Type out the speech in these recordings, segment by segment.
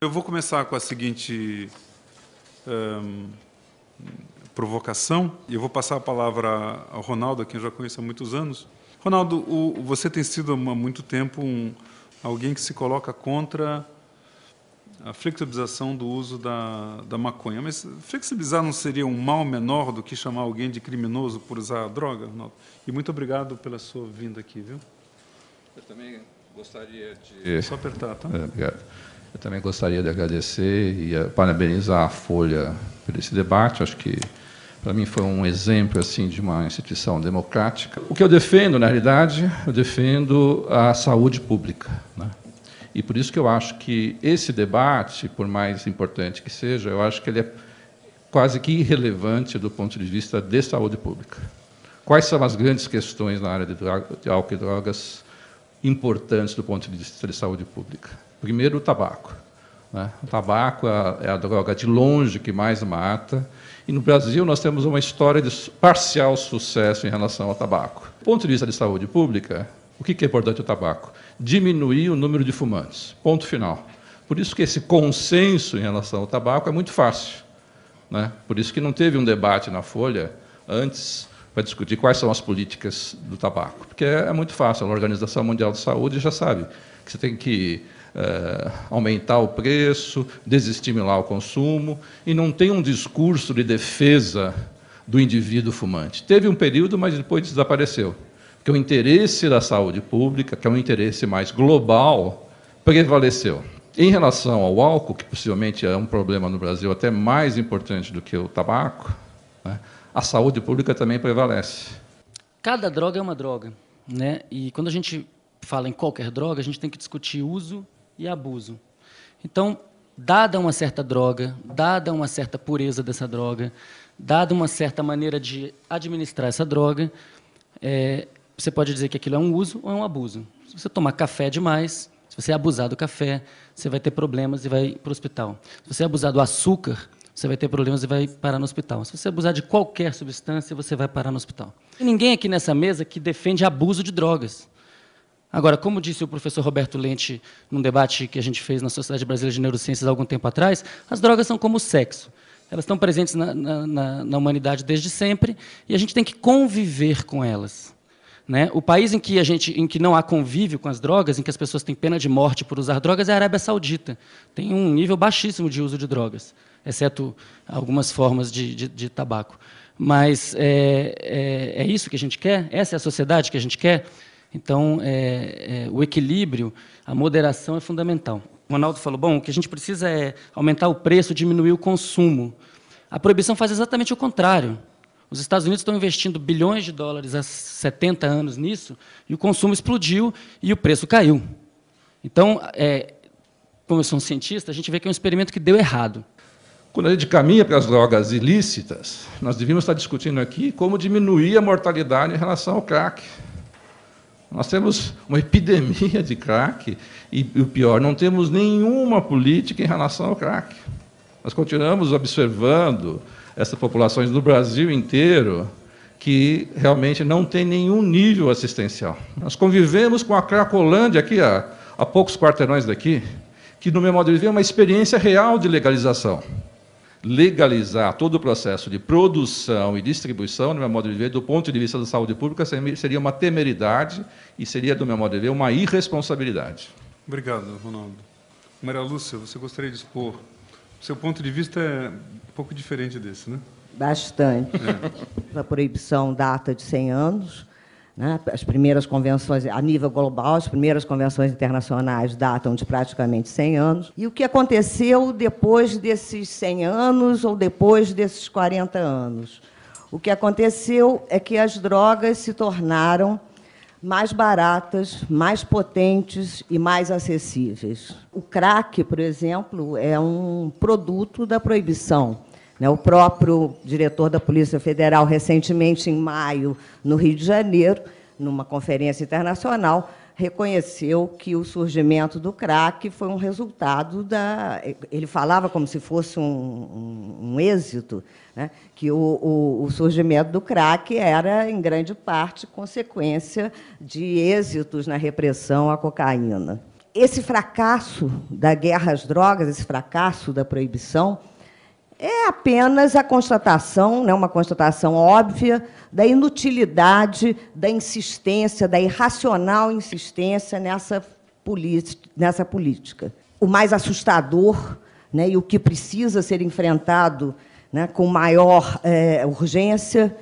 Eu vou começar com a seguinte provocação, e eu vou passar a palavra ao Ronaldo, a quem eu já conheço há muitos anos. Ronaldo, você tem sido há muito tempo alguém que se coloca contra a flexibilização do uso da maconha. Mas flexibilizar não seria um mal menor do que chamar alguém de criminoso por usar a droga, Ronaldo? E muito obrigado pela sua vinda aqui, viu? Eu também gostaria de... Só apertar, tá? Obrigado. Eu também gostaria de agradecer e parabenizar a Folha por esse debate. Acho que, para mim, foi um exemplo assim, de uma instituição democrática. O que eu defendo, na realidade, eu defendo a saúde pública, né? E por isso que eu acho que esse debate, por mais importante que seja, eu acho que ele é quase que irrelevante do ponto de vista de saúde pública. Quais são as grandes questões na área de álcool e drogas importantes do ponto de vista de saúde pública? Primeiro, o tabaco, né? O tabaco é a droga de longe que mais mata, e no Brasil nós temos uma história de parcial sucesso em relação ao tabaco. Do ponto de vista de saúde pública, o que é importante o tabaco? Diminuir o número de fumantes, ponto final. Por isso que esse consenso em relação ao tabaco é muito fácil, né? Por isso que não teve um debate na Folha antes para discutir quais são as políticas do tabaco, porque é muito fácil. A Organização Mundial de Saúde já sabe que você tem que aumentar o preço, desestimular o consumo, e não tem um discurso de defesa do indivíduo fumante. Teve um período, mas depois desapareceu, porque o interesse da saúde pública, que é um interesse mais global, prevaleceu. Em relação ao álcool, que possivelmente é um problema no Brasil até mais importante do que o tabaco, né, a saúde pública também prevalece. Cada droga é uma droga, né? E quando a gente fala em qualquer droga, a gente tem que discutir uso e abuso. Então, dada uma certa droga, dada uma certa pureza dessa droga, dada uma certa maneira de administrar essa droga, você pode dizer que aquilo é um uso ou é um abuso. Se você tomar café demais, se você abusar do café, você vai ter problemas e vai para o hospital. Se você abusar do açúcar, você vai ter problemas e vai parar no hospital. Se você abusar de qualquer substância, você vai parar no hospital. Tem ninguém aqui nessa mesa que defende abuso de drogas. Agora, como disse o professor Roberto Lente num debate que a gente fez na Sociedade Brasileira de Neurociências há algum tempo atrás, as drogas são como o sexo. Elas estão presentes na humanidade desde sempre e a gente tem que conviver com elas, né? O país em que não há convívio com as drogas, em que as pessoas têm pena de morte por usar drogas, é a Arábia Saudita. Tem um nível baixíssimo de uso de drogas, exceto algumas formas de tabaco. Mas é isso que a gente quer? Essa é a sociedade que a gente quer? Então, o equilíbrio, a moderação é fundamental. O Ronaldo falou, bom, o que a gente precisa é aumentar o preço, diminuir o consumo. A proibição faz exatamente o contrário. Os Estados Unidos estão investindo bilhões de dólares há 70 anos nisso, e o consumo explodiu e o preço caiu. Então, como eu sou um cientista, a gente vê que é um experimento que deu errado. Quando a gente caminha para as drogas ilícitas, nós devíamos estar discutindo aqui como diminuir a mortalidade em relação ao crack. Nós temos uma epidemia de crack e, o pior, não temos nenhuma política em relação ao crack. Nós continuamos observando essas populações do Brasil inteiro que realmente não tem nenhum nível assistencial. Nós convivemos com a Cracolândia aqui a poucos quarteirões daqui, que, no meu modo de ver, é uma experiência real de legalização. Legalizar todo o processo de produção e distribuição, no meu modo de ver, do ponto de vista da saúde pública, seria uma temeridade e seria, do meu modo de ver, uma irresponsabilidade. Obrigado, Ronaldo. Maria Lúcia, você gostaria de expor? O seu ponto de vista é um pouco diferente desse, né? Bastante. A proibição data de 100 anos. Né? As primeiras convenções, a nível global, as primeiras convenções internacionais datam de praticamente 100 anos. E o que aconteceu depois desses 100 anos ou depois desses 40 anos? O que aconteceu é que as drogas se tornaram mais baratas, mais potentes e mais acessíveis. O crack, por exemplo, é um produto da proibição. O próprio diretor da Polícia Federal, recentemente, em maio, no Rio de Janeiro, numa conferência internacional, reconheceu que o surgimento do crack foi um resultado da... Ele falava como se fosse um êxito, né? Que o surgimento do crack era, em grande parte, consequência de êxitos na repressão à cocaína. esse fracasso da guerra às drogas, esse fracasso da proibição, é apenas a constatação, né, uma constatação óbvia, da inutilidade, da insistência, da irracional insistência nessa política. O mais assustador, né, e o que precisa ser enfrentado, né, com maior urgência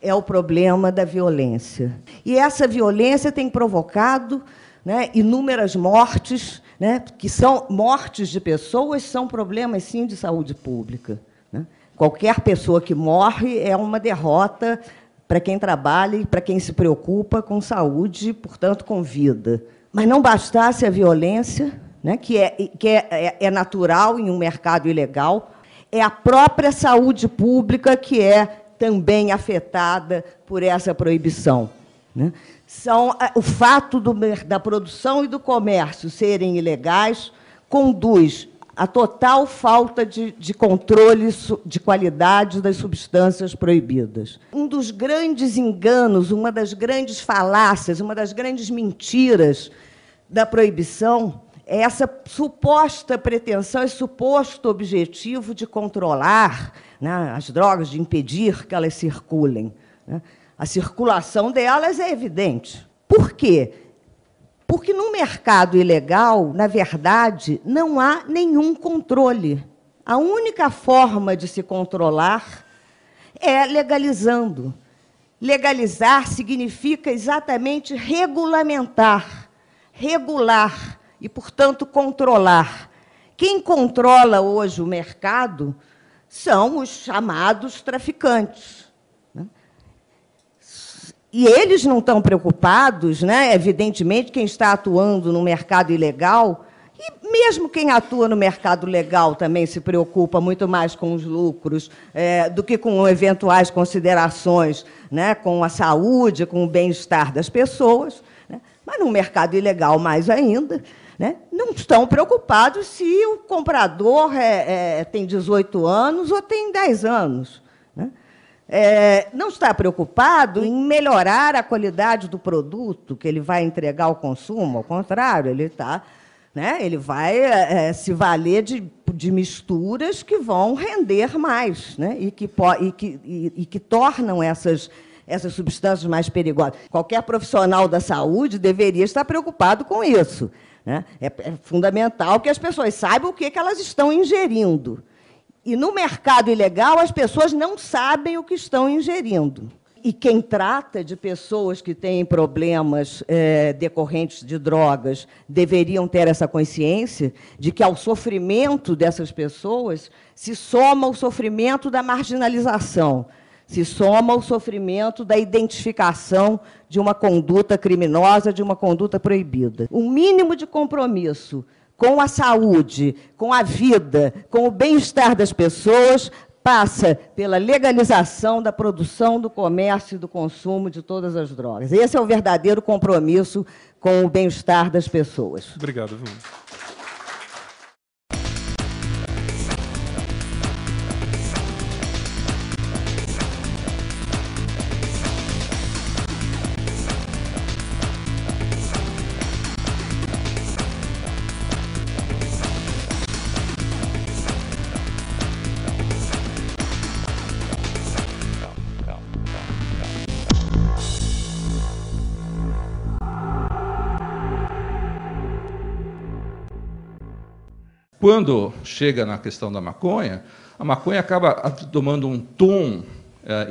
é o problema da violência. E essa violência tem provocado, né, inúmeras mortes, né, que são mortes de pessoas, são problemas, sim, de saúde pública. Né? Qualquer pessoa que morre é uma derrota para quem trabalha e para quem se preocupa com saúde e, portanto, com vida. Mas não bastasse a violência, né, que é natural em um mercado ilegal, é a própria saúde pública que é também afetada por essa proibição. Né? O fato da produção e do comércio serem ilegais conduz à total falta de controle de qualidade das substâncias proibidas. Um dos grandes enganos, uma das grandes falácias, uma das grandes mentiras da proibição é essa suposta pretensão, esse suposto objetivo de controlar, né, as drogas, de impedir que elas circulem. Né? A circulação delas é evidente. Por quê? Porque no mercado ilegal, na verdade, não há nenhum controle. A única forma de se controlar é legalizando. Legalizar significa exatamente regulamentar, regular e, portanto, controlar. Quem controla hoje o mercado são os chamados traficantes. E eles não estão preocupados, né? Evidentemente, quem está atuando no mercado ilegal, e mesmo quem atua no mercado legal também se preocupa muito mais com os lucros do que com eventuais considerações, né, com a saúde, com o bem-estar das pessoas. Né? Mas no mercado ilegal, mais ainda, né, não estão preocupados se o comprador tem 18 anos ou tem 10 anos. Né? Não está preocupado em melhorar a qualidade do produto que ele vai entregar ao consumo, ao contrário, ele vai se valer de misturas que vão render mais, né, e que tornam essas substâncias mais perigosas. Qualquer profissional da saúde deveria estar preocupado com isso. Né? É fundamental que as pessoas saibam o que elas estão ingerindo. E, no mercado ilegal, as pessoas não sabem o que estão ingerindo. E quem trata de pessoas que têm problemas decorrentes de drogas deveriam ter essa consciência de que, ao sofrimento dessas pessoas, se soma o sofrimento da marginalização, se soma o sofrimento da identificação de uma conduta criminosa, de uma conduta proibida. Um mínimo de compromisso com a saúde, com a vida, com o bem-estar das pessoas, passa pela legalização da produção, do comércio e do consumo de todas as drogas. Esse é o verdadeiro compromisso com o bem-estar das pessoas. Obrigado, Vilma. Quando chega na questão da maconha, a maconha acaba tomando um tom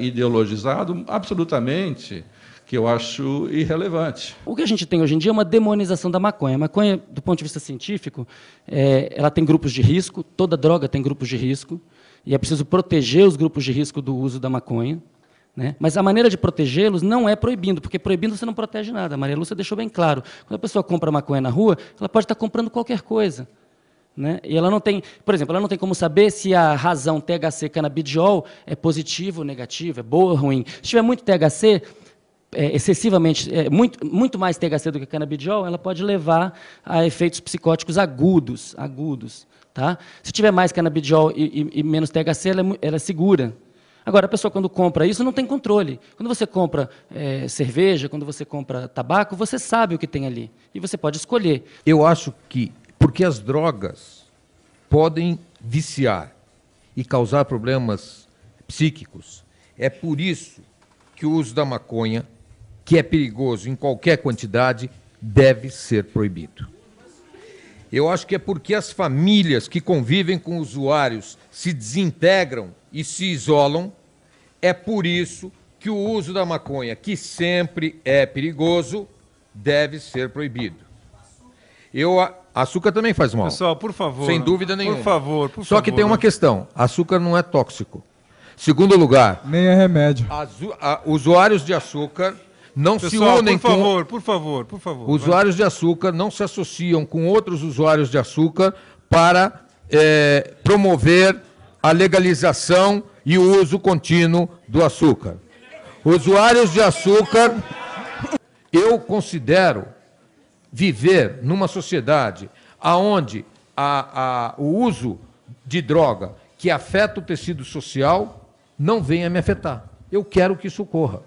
ideologizado absolutamente que eu acho irrelevante. O que a gente tem hoje em dia é uma demonização da maconha. A maconha, do ponto de vista científico, ela tem grupos de risco, toda droga tem grupos de risco, e é preciso proteger os grupos de risco do uso da maconha. Né? Mas a maneira de protegê-los não é proibindo, porque proibindo você não protege nada. A Maria Lúcia deixou bem claro. Quando a pessoa compra maconha na rua, ela pode estar comprando qualquer coisa. Né? E ela não tem, por exemplo, ela não tem como saber se a razão THC canabidiol é positiva ou negativa, é boa ou ruim. Se tiver muito THC, excessivamente, muito mais THC do que canabidiol, ela pode levar a efeitos psicóticos agudos. Tá? Se tiver mais canabidiol e menos THC, ela é segura. Agora, a pessoa, quando compra isso, não tem controle. Quando você compra cerveja, quando você compra tabaco, você sabe o que tem ali. E você pode escolher. Eu acho que, porque as drogas podem viciar e causar problemas psíquicos, é por isso que o uso da maconha, que é perigoso em qualquer quantidade, deve ser proibido. Eu acho que é porque as famílias que convivem com usuários se desintegram e se isolam, é por isso que o uso da maconha, que sempre é perigoso, deve ser proibido. Açúcar também faz mal. Pessoal, por favor. Sem dúvida nenhuma. Por favor, por favor. Só que tem uma questão, açúcar não é tóxico. Segundo lugar, nem é remédio. Usuários de açúcar não se unem por favor, por favor, por favor. Usuários de açúcar não se associam com outros usuários de açúcar para promover a legalização e o uso contínuo do açúcar. Usuários de açúcar, eu considero viver numa sociedade onde o uso de droga que afeta o tecido social não venha me afetar. Eu quero que isso ocorra.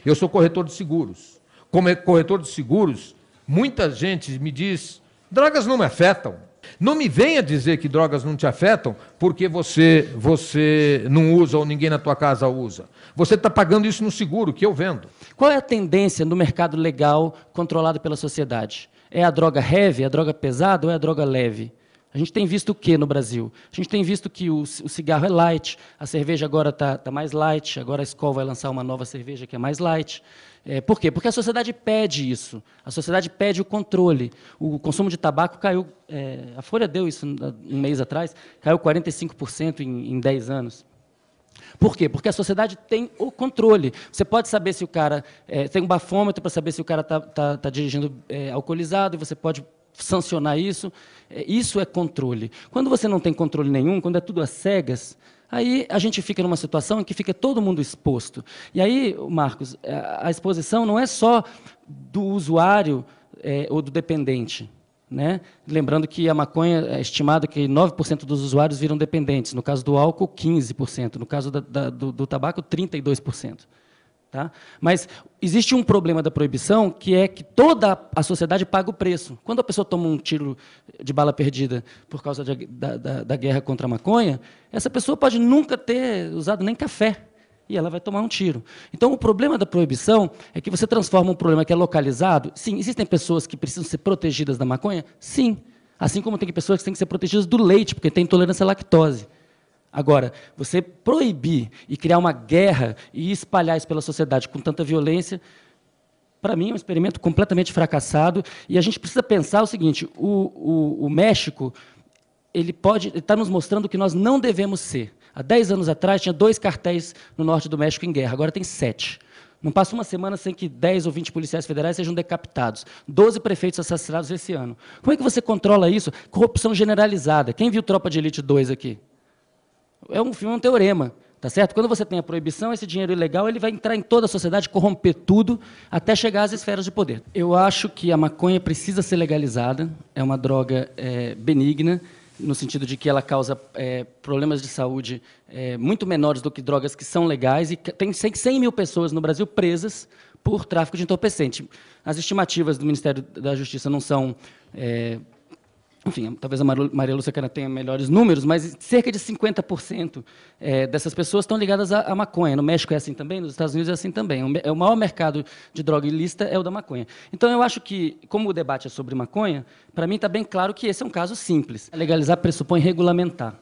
Eu sou corretor de seguros. Como corretor de seguros, muita gente me diz, drogas não me afetam. Não me venha dizer que drogas não te afetam porque você não usa ou ninguém na tua casa usa. Você está pagando isso no seguro que eu vendo. Qual é a tendência no mercado legal controlado pela sociedade? É a droga heavy, a droga pesada ou é a droga leve? A gente tem visto o que no Brasil? A gente tem visto que o cigarro é light, a cerveja agora está mais light, agora a Skol vai lançar uma nova cerveja que é mais light. Por quê? Porque a sociedade pede isso, a sociedade pede o controle. O consumo de tabaco caiu, a Folha deu isso um mês atrás, caiu 45% em 10 anos. Por quê? Porque a sociedade tem o controle. Você pode saber se o cara... tem um bafômetro para saber se o cara está dirigindo alcoolizado, e você pode sancionar isso. Isso é controle. Quando você não tem controle nenhum, quando é tudo às cegas, aí a gente fica numa situação em que fica todo mundo exposto. E aí, Marcos, a exposição não é só do usuário ou do dependente. Né? Lembrando que a maconha é estimado que 9% dos usuários viram dependentes. No caso do álcool, 15%. No caso do tabaco, 32%. Tá? Mas existe um problema da proibição, que é que toda a sociedade paga o preço. Quando a pessoa toma um tiro de bala perdida por causa da guerra contra a maconha, essa pessoa pode nunca ter usado nem café, e ela vai tomar um tiro. Então, o problema da proibição é que você transforma um problema que é localizado. Sim, existem pessoas que precisam ser protegidas da maconha? Sim. Assim como tem pessoas que têm que ser protegidas do leite, porque tem intolerância à lactose. Agora, você proibir e criar uma guerra e espalhar isso pela sociedade com tanta violência, para mim é um experimento completamente fracassado. E a gente precisa pensar o seguinte, o México ele está nos mostrando o que nós não devemos ser. Há 10 anos atrás, tinha 2 cartéis no norte do México em guerra, agora tem 7. Não passa uma semana sem que 10 ou 20 policiais federais sejam decapitados. 12 prefeitos assassinados esse ano. Como é que você controla isso? Corrupção generalizada. Quem viu Tropa de Elite 2 aqui? É um filme, um teorema. Tá certo? Quando você tem a proibição, esse dinheiro ilegal ele vai entrar em toda a sociedade, corromper tudo, até chegar às esferas de poder. Eu acho que a maconha precisa ser legalizada. É uma droga benigna, no sentido de que ela causa problemas de saúde muito menores do que drogas que são legais, e tem 100 mil pessoas no Brasil presas por tráfico de entorpecente. As estimativas do Ministério da Justiça não são... enfim, talvez a Maria Lúcia Cara tenha melhores números, mas cerca de 50% dessas pessoas estão ligadas à maconha. No México é assim também, nos Estados Unidos é assim também. O maior mercado de droga ilícita é o da maconha. Então, eu acho que, como o debate é sobre maconha, para mim está bem claro que esse é um caso simples. Legalizar pressupõe regulamentar.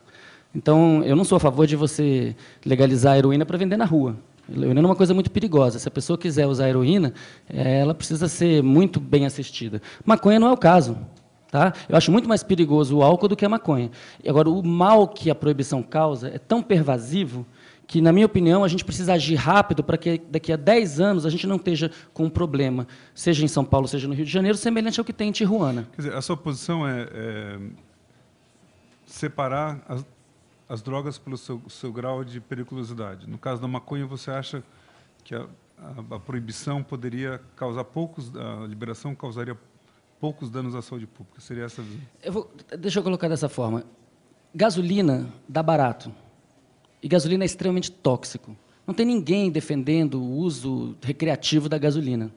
Então, eu não sou a favor de você legalizar a heroína para vender na rua. A heroína é uma coisa muito perigosa. Se a pessoa quiser usar heroína, ela precisa ser muito bem assistida. Maconha não é o caso. Tá? Eu acho muito mais perigoso o álcool do que a maconha. E agora, o mal que a proibição causa é tão pervasivo que, na minha opinião, a gente precisa agir rápido para que daqui a 10 anos a gente não esteja com um problema, seja em São Paulo, seja no Rio de Janeiro, semelhante ao que tem em Tijuana. Quer dizer, a sua posição é separar as drogas pelo seu grau de periculosidade. No caso da maconha, você acha que a proibição poderia causar a liberação causaria poucos danos à saúde pública? Seria essa a visão? Deixa eu colocar dessa forma. Gasolina dá barato. E gasolina é extremamente tóxico. Não tem ninguém defendendo o uso recreativo da gasolina.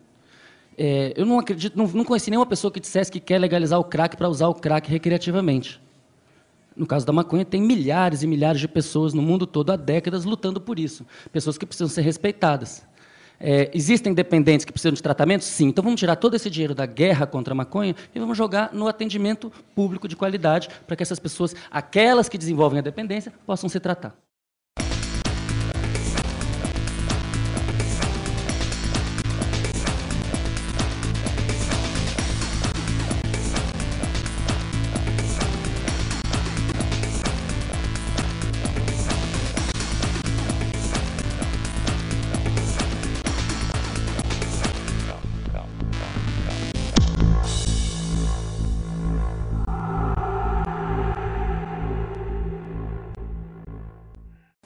Eu não acredito, não conheci nenhuma pessoa que dissesse que quer legalizar o crack para usar o crack recreativamente. No caso da maconha, tem milhares e milhares de pessoas no mundo todo há décadas lutando por isso. Pessoas que precisam ser respeitadas. Existem dependentes que precisam de tratamento? Sim. Então, vamos tirar todo esse dinheiro da guerra contra a maconha e vamos jogar no atendimento público de qualidade para que essas pessoas, aquelas que desenvolvem a dependência, possam se tratar.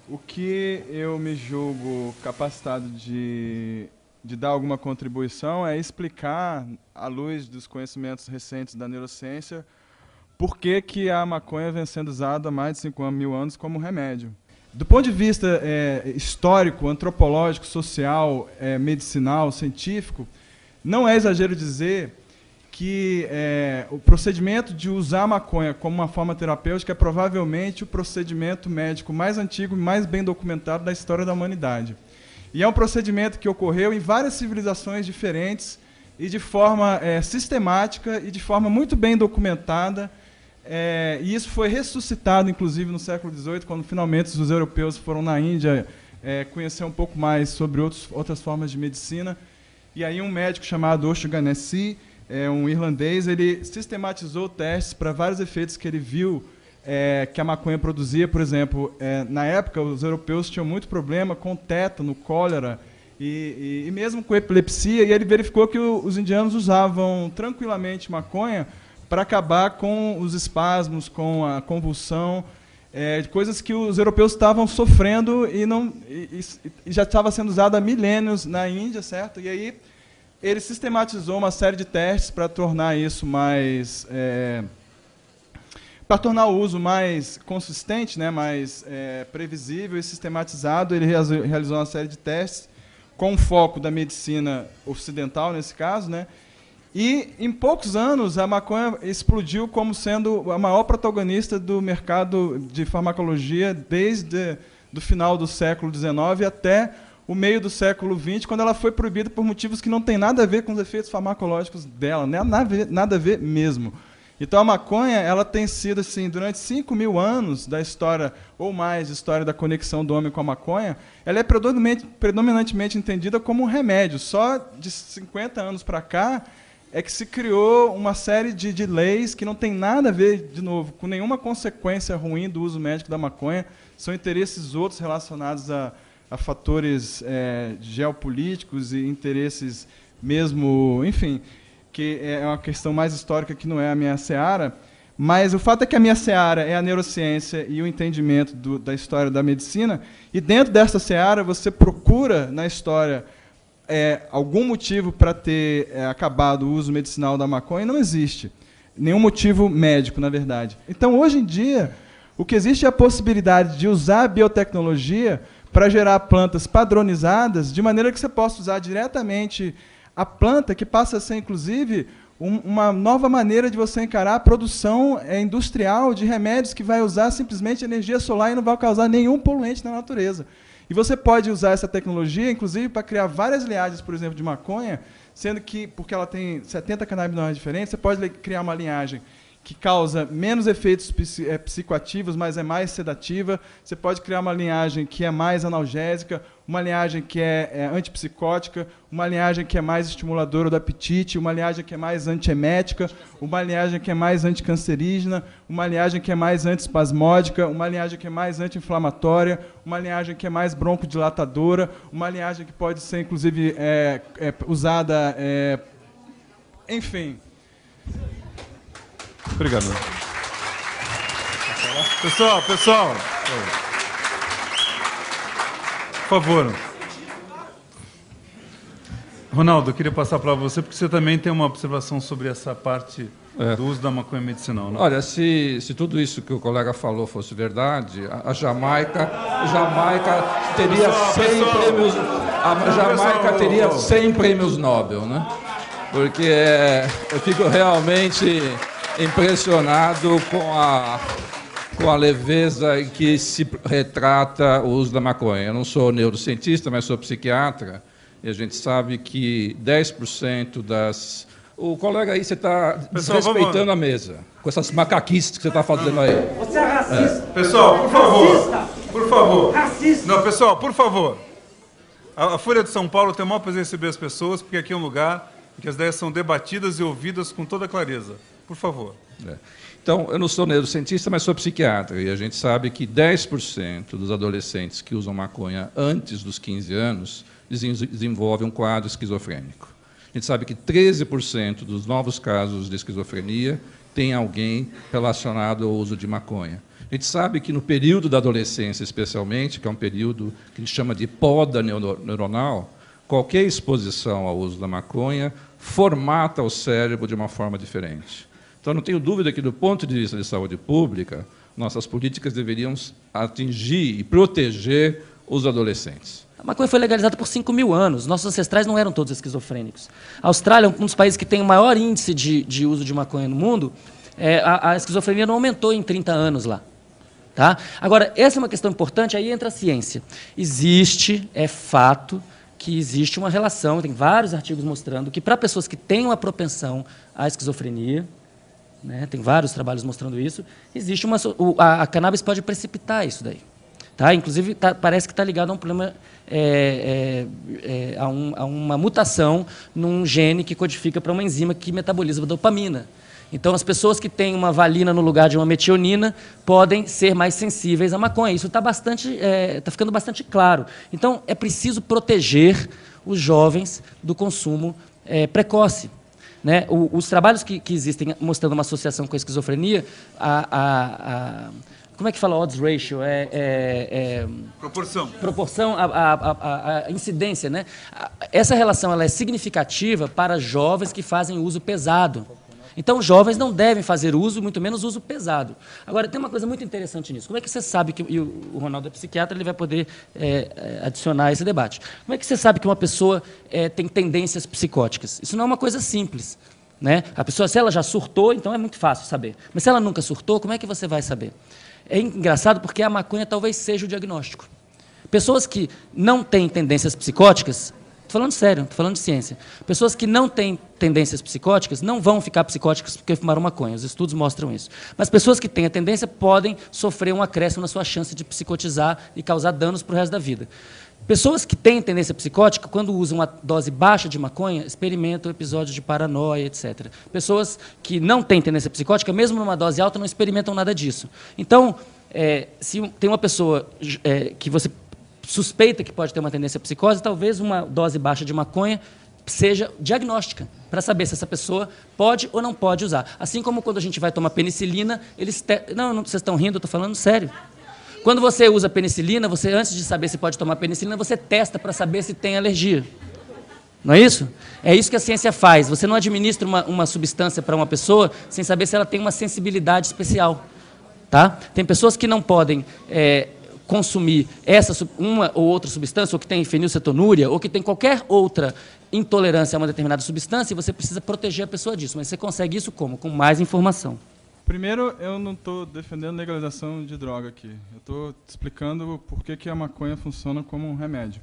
O que eu me julgo capacitado de dar alguma contribuição é explicar, à luz dos conhecimentos recentes da neurociência, por que a maconha vem sendo usada há mais de 5 mil anos como remédio. Do ponto de vista histórico, antropológico, social, medicinal, científico, não é exagero dizer que o procedimento de usar a maconha como uma forma terapêutica é provavelmente o procedimento médico mais antigo e mais bem documentado da história da humanidade. E é um procedimento que ocorreu em várias civilizações diferentes e de forma sistemática e de forma muito bem documentada. E isso foi ressuscitado, inclusive, no século XVIII, quando finalmente os europeus foram na Índia conhecer um pouco mais sobre outras formas de medicina. E aí um médico chamado Osho Ganesi, um irlandês, ele sistematizou testes para vários efeitos que ele viu que a maconha produzia. Por exemplo, na época, os europeus tinham muito problema com tétano, cólera e mesmo com epilepsia, e ele verificou que os indianos usavam tranquilamente maconha para acabar com os espasmos, com a convulsão, coisas que os europeus estavam sofrendo e já estava sendo usado há milênios na Índia, certo? E aí ele sistematizou uma série de testes para tornar isso mais... para tornar o uso mais consistente, né, mais previsível e sistematizado. Ele realizou uma série de testes com o foco da medicina ocidental, nesse caso, né? E, em poucos anos, a maconha explodiu como sendo a maior protagonista do mercado de farmacologia desde o final do século XIX até o meio do século XX, quando ela foi proibida por motivos que não tem nada a ver com os efeitos farmacológicos dela, né? Nada a ver mesmo. Então, a maconha ela tem sido, assim, durante 5 mil anos da história, ou mais, história da conexão do homem com a maconha, ela é predominantemente entendida como um remédio. Só de 50 anos para cá é que se criou uma série de leis que não tem nada a ver, de novo, com nenhuma consequência ruim do uso médico da maconha. São interesses outros relacionados a fatores geopolíticos e interesses mesmo, enfim, que é uma questão mais histórica que não é a minha seara, mas o fato é que a minha seara é a neurociência e o entendimento da história da medicina, e dentro dessa seara você procura na história algum motivo para ter acabado o uso medicinal da maconha, e não existe. Nenhum motivo médico, na verdade. Então, hoje em dia, o que existe é a possibilidade de usar a biotecnologia para gerar plantas padronizadas, de maneira que você possa usar diretamente a planta, que passa a ser, inclusive, uma nova maneira de você encarar a produção industrial de remédios que vai usar simplesmente energia solar e não vai causar nenhum poluente na natureza. E você pode usar essa tecnologia, inclusive, para criar várias linhagens, por exemplo, de maconha, sendo que, porque ela tem 70 canabinoides diferentes, você pode criar uma linhagem que causa menos efeitos psicoativos, mas é mais sedativa. Você pode criar uma linhagem que é mais analgésica, uma linhagem que é antipsicótica, uma linhagem que é mais estimuladora do apetite, uma linhagem que é mais antiemética, uma linhagem que é mais anticancerígena, uma linhagem que é mais antiespasmódica, uma linhagem que é mais anti-inflamatória, uma linhagem que é mais broncodilatadora, uma linhagem que pode ser, inclusive, usada... enfim... Obrigado. Pessoal, por favor. Ronaldo, eu queria passar para você, porque você também tem uma observação sobre essa parte do uso da maconha medicinal. Né? Olha, se tudo isso que o colega falou fosse verdade, a Jamaica teria 100 prêmios. A Jamaica teria 100 prêmios Nobel, né? Porque eu fico realmente impressionado com a leveza em que se retrata o uso da maconha. Eu não sou neurocientista, mas sou psiquiatra, e a gente sabe que 10% das... O colega aí, você está desrespeitando a mesa, com essas macaquices que você está fazendo aí. Você é racista. Pessoal, por favor. Por favor. Racista. Não, pessoal, por favor. A Folha de São Paulo tem o maior prazer em receber as pessoas, porque aqui é um lugar em que as ideias são debatidas e ouvidas com toda clareza. Por favor. Então, eu não sou neurocientista, mas sou psiquiatra, e a gente sabe que 10% dos adolescentes que usam maconha antes dos 15 anos desenvolvem um quadro esquizofrênico. A gente sabe que 13% dos novos casos de esquizofrenia tem alguém relacionado ao uso de maconha. A gente sabe que no período da adolescência, especialmente, que é um período que a gente chama de poda neuronal, qualquer exposição ao uso da maconha formata o cérebro de uma forma diferente. Então, não tenho dúvida que, do ponto de vista de saúde pública, nossas políticas deveriam atingir e proteger os adolescentes. A maconha foi legalizada por 5.000 anos. Nossos ancestrais não eram todos esquizofrênicos. A Austrália, um dos países que tem o maior índice de uso de maconha no mundo, a esquizofrenia não aumentou em 30 anos lá. Tá? Agora, essa é uma questão importante, aí entra a ciência. É fato, que existe uma relação, tem vários artigos mostrando que, para pessoas que têm uma propensão à esquizofrenia, né, tem vários trabalhos mostrando isso, existe a cannabis pode precipitar isso daí. Tá? Inclusive, parece que está ligado a um problema, a uma mutação num gene que codifica para uma enzima que metaboliza a dopamina. Então, as pessoas que têm uma valina no lugar de uma metionina podem ser mais sensíveis à maconha. Isso está ficando bastante claro. Então, é preciso proteger os jovens do consumo precoce. Né? Os trabalhos que existem mostrando uma associação com a esquizofrenia, como é que fala odds ratio? Proporção à incidência. Né? Essa relação ela é significativa para jovens que fazem uso pesado. Então, os jovens não devem fazer uso, muito menos uso pesado. Agora, tem uma coisa muito interessante nisso. Como é que você sabe e o Ronaldo é psiquiatra, ele vai poder adicionar esse debate. Como é que você sabe que uma pessoa tem tendências psicóticas? Isso não é uma coisa simples. Né? A pessoa, se ela já surtou, então é muito fácil saber. Mas se ela nunca surtou, como é que você vai saber? É engraçado porque a maconha talvez seja o diagnóstico. Pessoas que não têm tendências psicóticas... Estou falando sério, estou falando de ciência. Pessoas que não têm tendências psicóticas não vão ficar psicóticas porque fumaram maconha. Os estudos mostram isso. Mas pessoas que têm a tendência podem sofrer um acréscimo na sua chance de psicotizar e causar danos para o resto da vida. Pessoas que têm tendência psicótica, quando usam uma dose baixa de maconha, experimentam episódios de paranoia, etc. Pessoas que não têm tendência psicótica, mesmo numa dose alta, não experimentam nada disso. Então, se tem uma pessoa que você suspeita que pode ter uma tendência à psicose, talvez uma dose baixa de maconha seja diagnóstica, para saber se essa pessoa pode ou não pode usar. Assim como quando a gente vai tomar penicilina, não, vocês estão rindo, eu estou falando sério. Quando você usa penicilina, você, antes de saber se pode tomar penicilina, você testa para saber se tem alergia. Não é isso? É isso que a ciência faz. Você não administra uma substância para uma pessoa sem saber se ela tem uma sensibilidade especial. Tá? Tem pessoas que não podem consumir uma ou outra substância, ou que tem fenilcetonúria, ou que tem qualquer outra intolerância a uma determinada substância, e você precisa proteger a pessoa disso. Mas você consegue isso como? Com mais informação. Primeiro, eu não estou defendendo legalização de droga aqui. Eu estou explicando por que a maconha funciona como um remédio.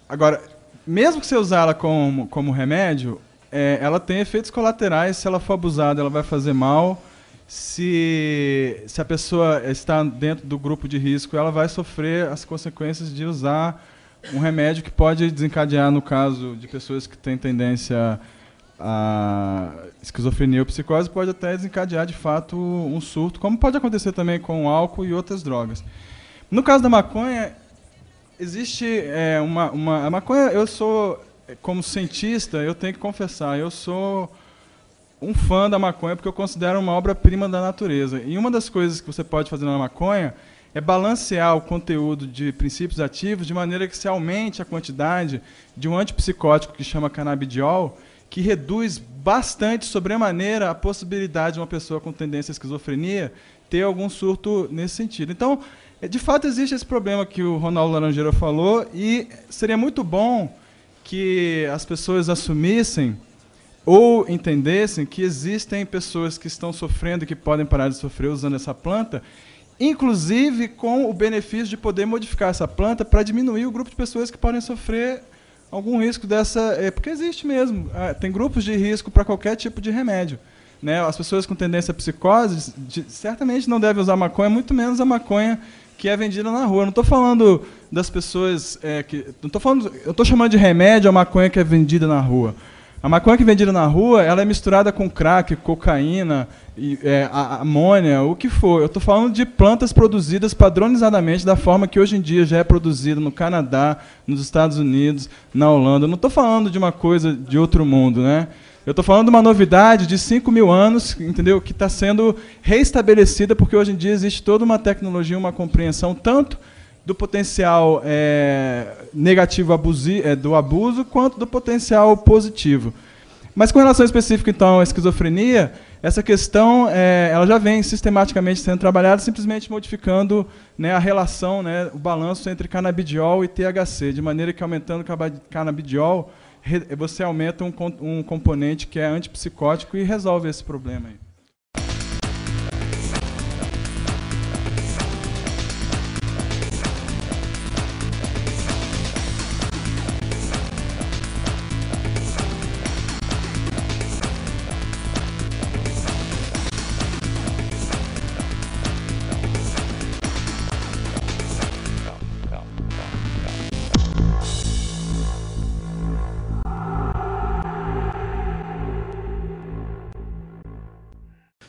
Agora, mesmo que você usar ela como remédio, ela tem efeitos colaterais. Se ela for abusada, ela vai fazer mal. Se a pessoa está dentro do grupo de risco, ela vai sofrer as consequências de usar um remédio que pode desencadear, no caso de pessoas que têm tendência a esquizofrenia ou psicose, pode até desencadear, de fato, um surto, como pode acontecer também com o álcool e outras drogas. No caso da maconha, existe a maconha, eu sou, como cientista, eu tenho que confessar, eu sou um fã da maconha porque eu considero uma obra-prima da natureza. E uma das coisas que você pode fazer na maconha é balancear o conteúdo de princípios ativos de maneira que se aumente a quantidade de um antipsicótico que chama canabidiol, que reduz bastante, sobremaneira, a possibilidade de uma pessoa com tendência à esquizofrenia ter algum surto nesse sentido. Então, de fato, existe esse problema que o Ronaldo Laranjeira falou, e seria muito bom que as pessoas assumissem ou entendessem que existem pessoas que estão sofrendo e que podem parar de sofrer usando essa planta, inclusive com o benefício de poder modificar essa planta para diminuir o grupo de pessoas que podem sofrer algum risco dessa... porque existe mesmo. Tem grupos de risco para qualquer tipo de remédio. Né? As pessoas com tendência à psicose certamente não devem usar maconha, muito menos a maconha que é vendida na rua. Eu não estou falando das pessoas... eu estou chamando de remédio a maconha que é vendida na rua. A maconha que é vendida na rua, ela é misturada com crack, cocaína, amônia, o que for. Eu estou falando de plantas produzidas padronizadamente da forma que hoje em dia já é produzida no Canadá, nos Estados Unidos, na Holanda. Eu não estou falando de uma coisa de outro mundo, né? Eu estou falando de uma novidade de 5.000 anos, entendeu? Que está sendo reestabelecida, porque hoje em dia existe toda uma tecnologia, uma compreensão, tanto do potencial negativo do abuso, quanto do potencial positivo. Mas com relação específica, então, à esquizofrenia, essa questão ela já vem sistematicamente sendo trabalhada, simplesmente modificando, né, a relação, né, o balanço entre canabidiol e THC, de maneira que, aumentando o canabidiol, você aumenta um componente que é antipsicótico e resolve esse problema aí.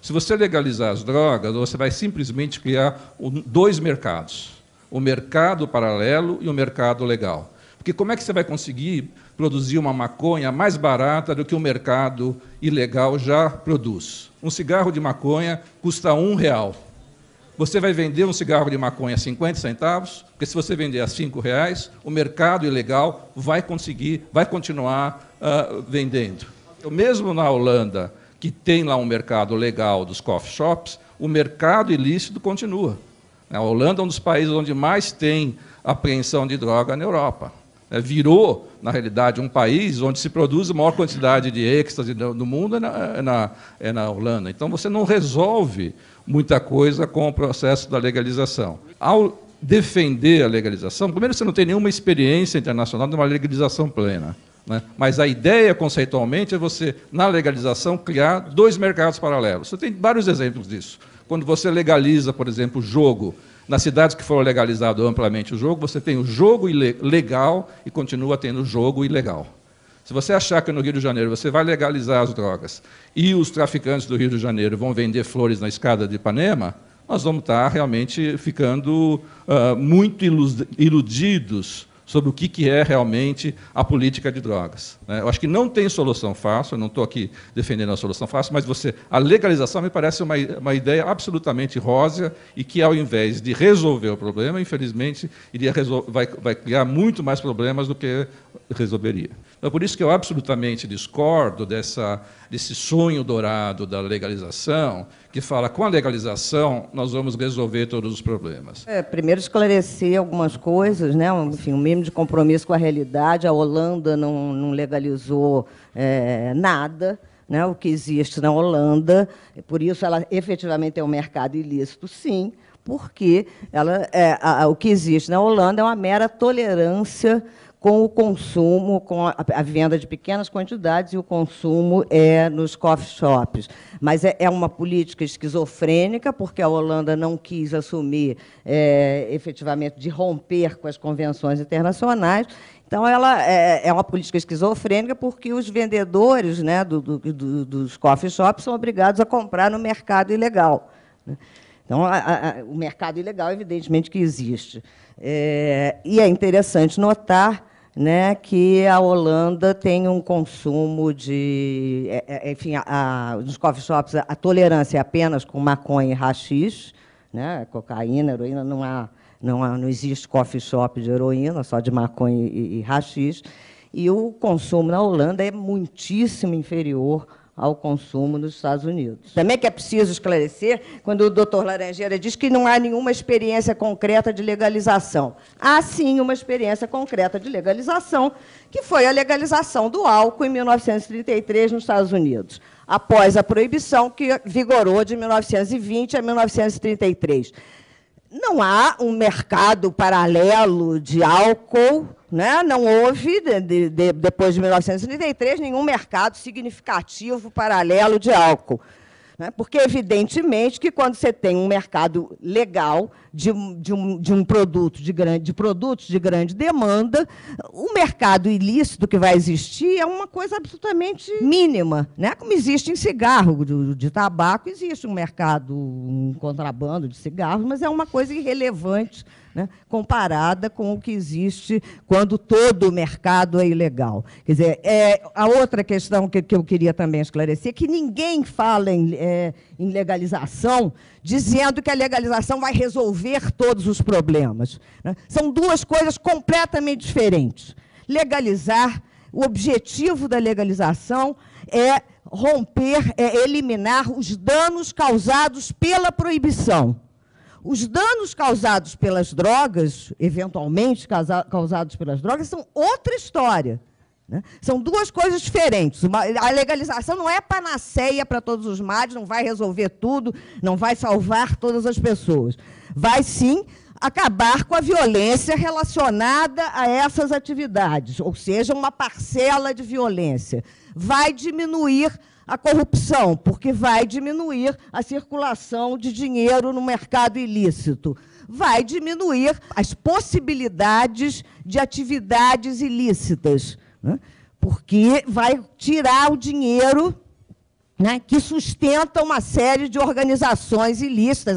Se você legalizar as drogas, você vai simplesmente criar dois mercados, o mercado paralelo e o mercado legal. Porque como é que você vai conseguir produzir uma maconha mais barata do que o mercado ilegal já produz? Um cigarro de maconha custa R$1. Você vai vender um cigarro de maconha a 50 centavos, porque se você vender a R$5, o mercado ilegal vai continuar vendendo. Mesmo na Holanda, que tem lá um mercado legal dos coffee shops, o mercado ilícito continua. A Holanda é um dos países onde mais tem apreensão de droga na Europa. Virou, na realidade, um país onde se produz a maior quantidade de êxtase do mundo é na Holanda. Então, você não resolve muita coisa com o processo da legalização. Ao defender a legalização, primeiro, você não tem nenhuma experiência internacional de uma legalização plena. Né? Mas a ideia, conceitualmente, é você, na legalização, criar dois mercados paralelos. Você tem vários exemplos disso. Quando você legaliza, por exemplo, o jogo, nas cidades que foram legalizado amplamente o jogo, você tem o jogo legal e continua tendo o jogo ilegal. Se você achar que no Rio de Janeiro você vai legalizar as drogas e os traficantes do Rio de Janeiro vão vender flores na escada de Ipanema, nós vamos estar realmente ficando muito iludidos sobre o que é realmente a política de drogas. Eu acho que não tem solução fácil, eu não estou aqui defendendo a solução fácil, mas a legalização me parece uma ideia absolutamente rósea e que, ao invés de resolver o problema, infelizmente, vai criar muito mais problemas do que resolveria. Então, é por isso que eu absolutamente discordo desse sonho dourado da legalização, que fala que com a legalização nós vamos resolver todos os problemas. Primeiro, esclarecer algumas coisas, né? Enfim, um mínimo de compromisso com a realidade. A Holanda não legalizou nada, né? O que existe na Holanda, por isso ela efetivamente é um mercado ilícito, sim, porque o que existe na Holanda é uma mera tolerância com o consumo, com a venda de pequenas quantidades, e o consumo nos coffee shops. Mas é uma política esquizofrênica, porque a Holanda não quis assumir, efetivamente, de romper com as convenções internacionais. Então, ela é uma política esquizofrênica, porque os vendedores, né, dos coffee shops são obrigados a comprar no mercado ilegal. Então, o mercado ilegal, evidentemente, que existe. E é interessante notar, né, que a Holanda tem um consumo enfim, nos coffee shops a tolerância é apenas com maconha e haxixe, né? Cocaína, heroína, não existe coffee shop de heroína, só de maconha e haxixe. E o consumo na Holanda é muitíssimo inferior ao consumo nos Estados Unidos. Também que é preciso esclarecer, quando o doutor Laranjeira diz que não há nenhuma experiência concreta de legalização. Há, sim, uma experiência concreta de legalização, que foi a legalização do álcool em 1933 nos Estados Unidos, após a proibição que vigorou de 1920 a 1933. Não há um mercado paralelo de álcool, né? Não houve, depois de 1933, nenhum mercado significativo paralelo de álcool. Né? Porque, evidentemente, que quando você tem um mercado legal de produtos de grande demanda, o mercado ilícito que vai existir é uma coisa absolutamente mínima. Né? Como existe em cigarro, de tabaco, existe um mercado, um contrabando de cigarros, mas é uma coisa irrelevante, né, comparada com o que existe quando todo o mercado é ilegal. Quer dizer, a outra questão que eu queria também esclarecer é que ninguém fala em legalização dizendo que a legalização vai resolver todos os problemas. Né? São duas coisas completamente diferentes. Legalizar, o objetivo da legalização é romper, é eliminar os danos causados pela proibição. Os danos causados pelas drogas, eventualmente causados pelas drogas, são outra história. Né? São duas coisas diferentes. A legalização não é panaceia para todos os males, não vai resolver tudo, não vai salvar todas as pessoas. Vai, sim, acabar com a violência relacionada a essas atividades, ou seja, uma parcela de violência. Vai diminuir a corrupção, porque vai diminuir a circulação de dinheiro no mercado ilícito. Vai diminuir as possibilidades de atividades ilícitas, né? Porque vai tirar o dinheiro, né, que sustenta uma série de organizações ilícitas,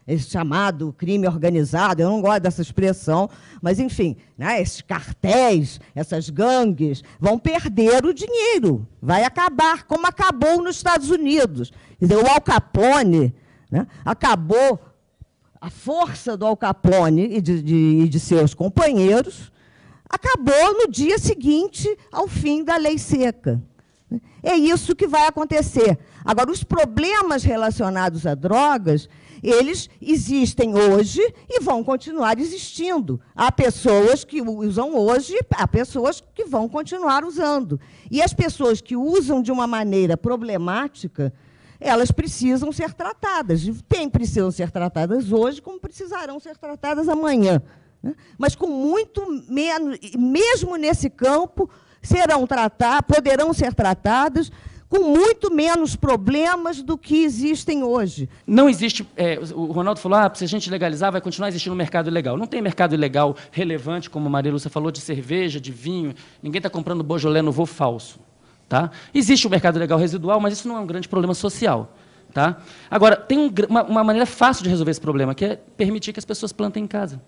esse chamado crime organizado, eu não gosto dessa expressão, mas, enfim, né, esses cartéis, essas gangues, vão perder o dinheiro, vai acabar, como acabou nos Estados Unidos. Quer dizer, o Al Capone, né, acabou, a força do Al Capone e de seus companheiros acabou no dia seguinte ao fim da lei seca. É isso que vai acontecer. Agora, os problemas relacionados a drogas, eles existem hoje e vão continuar existindo. Há pessoas que usam hoje, há pessoas que vão continuar usando. E as pessoas que usam de uma maneira problemática, elas precisam ser tratadas. Precisam ser tratadas hoje, como precisarão ser tratadas amanhã. Né? Mas com muito menos, mesmo nesse campo, poderão ser tratadas com muito menos problemas do que existem hoje. Não existe, o Ronaldo falou, se a gente legalizar, vai continuar existindo um mercado ilegal. Não tem mercado ilegal relevante, como a Maria Lúcia falou, de cerveja, de vinho. Ninguém está comprando Beaujolais Nouveau falso. Tá? Existe o mercado ilegal residual, mas isso não é um grande problema social. Tá? Agora, tem uma maneira fácil de resolver esse problema, que é permitir que as pessoas plantem em casa.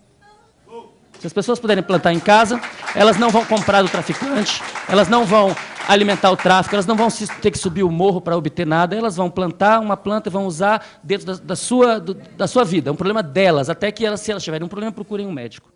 Se as pessoas puderem plantar em casa, elas não vão comprar do traficante, elas não vão alimentar o tráfico, elas não vão ter que subir o morro para obter nada, elas vão plantar uma planta e vão usar dentro da sua vida. É um problema delas, até que se elas tiverem um problema, procurem um médico.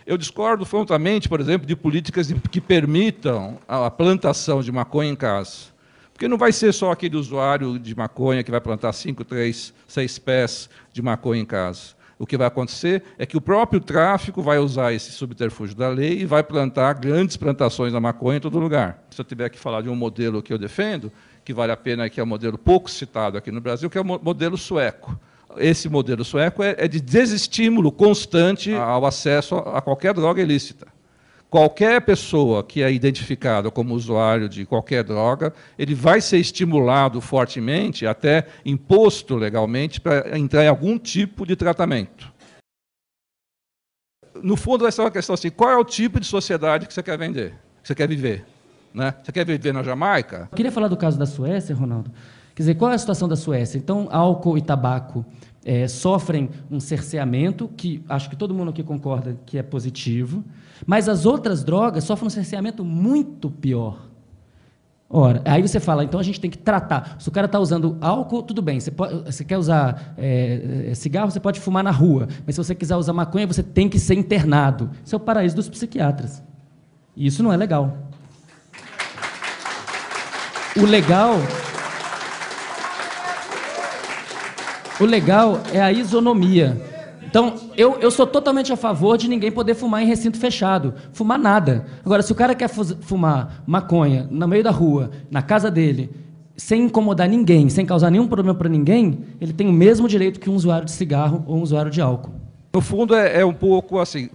Eu discordo frontalmente, por exemplo, de políticas que permitam a plantação de maconha em casa. Porque não vai ser só aquele usuário de maconha que vai plantar 5, 3, 6 pés de maconha em casa. O que vai acontecer é que o próprio tráfico vai usar esse subterfúgio da lei e vai plantar grandes plantações da maconha em todo lugar. Se eu tiver que falar de um modelo que eu defendo, que vale a pena, que é um modelo pouco citado aqui no Brasil, que é o modelo sueco. Esse modelo sueco é de desestímulo constante ao acesso a qualquer droga ilícita. qualquer pessoa que é identificada como usuário de qualquer droga, ele vai ser estimulado fortemente, até imposto legalmente, para entrar em algum tipo de tratamento. No fundo, vai ser uma questão assim, qual é o tipo de sociedade que você quer vender, que você quer viver? Né? Você quer viver na Jamaica? Eu queria falar do caso da Suécia, Ronaldo. Quer dizer, qual é a situação da Suécia? Então, álcool e tabaco sofrem um cerceamento, que acho que todo mundo aqui concorda que é positivo, mas as outras drogas sofrem um cerceamento muito pior. Ora, aí você fala, então a gente tem que tratar. Se o cara está usando álcool, tudo bem. Você quer usar cigarro, você pode fumar na rua. Mas se você quiser usar maconha, você tem que ser internado. Isso é o paraíso dos psiquiatras. E isso não é legal. O legal é a isonomia. Então, eu sou totalmente a favor de ninguém poder fumar em recinto fechado. Fumar nada. Agora, se o cara quer fumar maconha no meio da rua, na casa dele, sem incomodar ninguém, sem causar nenhum problema para ninguém, ele tem o mesmo direito que um usuário de cigarro ou um usuário de álcool. No fundo, é um pouco assim,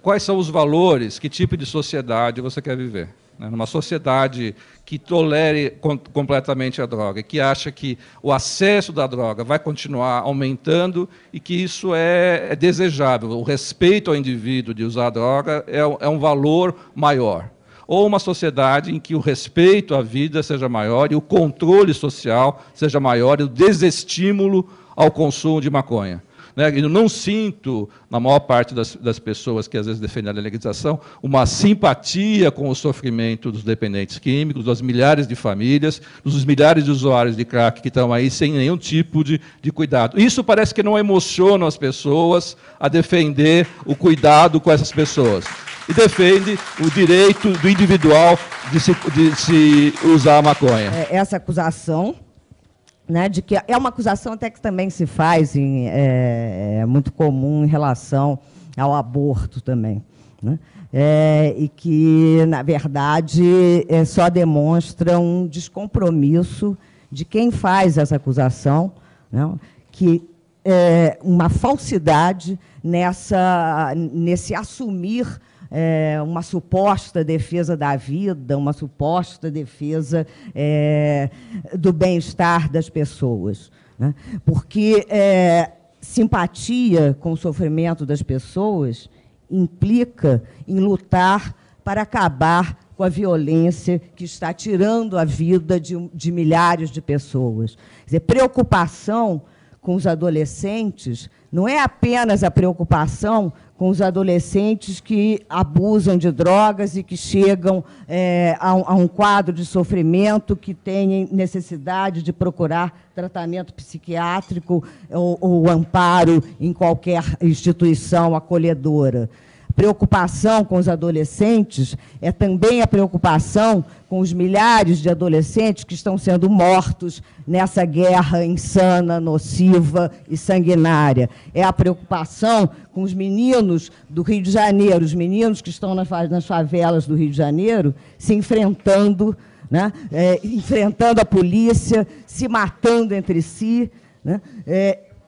quais são os valores, que tipo de sociedade você quer viver? Numa sociedade que tolere completamente a droga, que acha que o acesso da droga vai continuar aumentando e que isso é desejável. O respeito ao indivíduo de usar a droga é um valor maior. Ou uma sociedade em que o respeito à vida seja maior e o controle social seja maior e o desestímulo ao consumo de maconha. Eu não sinto, na maior parte das pessoas que às vezes defendem a legalização, uma simpatia com o sofrimento dos dependentes químicos, das milhares de famílias, dos milhares de usuários de crack que estão aí sem nenhum tipo de cuidado. Isso parece que não emociona as pessoas a defender o cuidado com essas pessoas. E defende o direito do individual de se usar a maconha. Essa acusação, né, de que é uma acusação até que também se faz, muito comum em relação ao aborto também, né? E que, na verdade, só demonstra um descompromisso de quem faz essa acusação, né, que uma falsidade nesse assumir uma suposta defesa da vida, uma suposta defesa do bem-estar das pessoas, né? Porque simpatia com o sofrimento das pessoas implica em lutar para acabar com a violência que está tirando a vida de milhares de pessoas. Quer dizer, preocupação com os adolescentes não é apenas a preocupação com os adolescentes que abusam de drogas e que chegam a um quadro de sofrimento, que têm necessidade de procurar tratamento psiquiátrico ou amparo em qualquer instituição acolhedora. Preocupação com os adolescentes é também a preocupação com os milhares de adolescentes que estão sendo mortos nessa guerra insana, nociva e sanguinária. É a preocupação com os meninos do Rio de Janeiro, os meninos que estão nas favelas do Rio de Janeiro, se enfrentando, né, enfrentando a polícia, se matando entre si, né?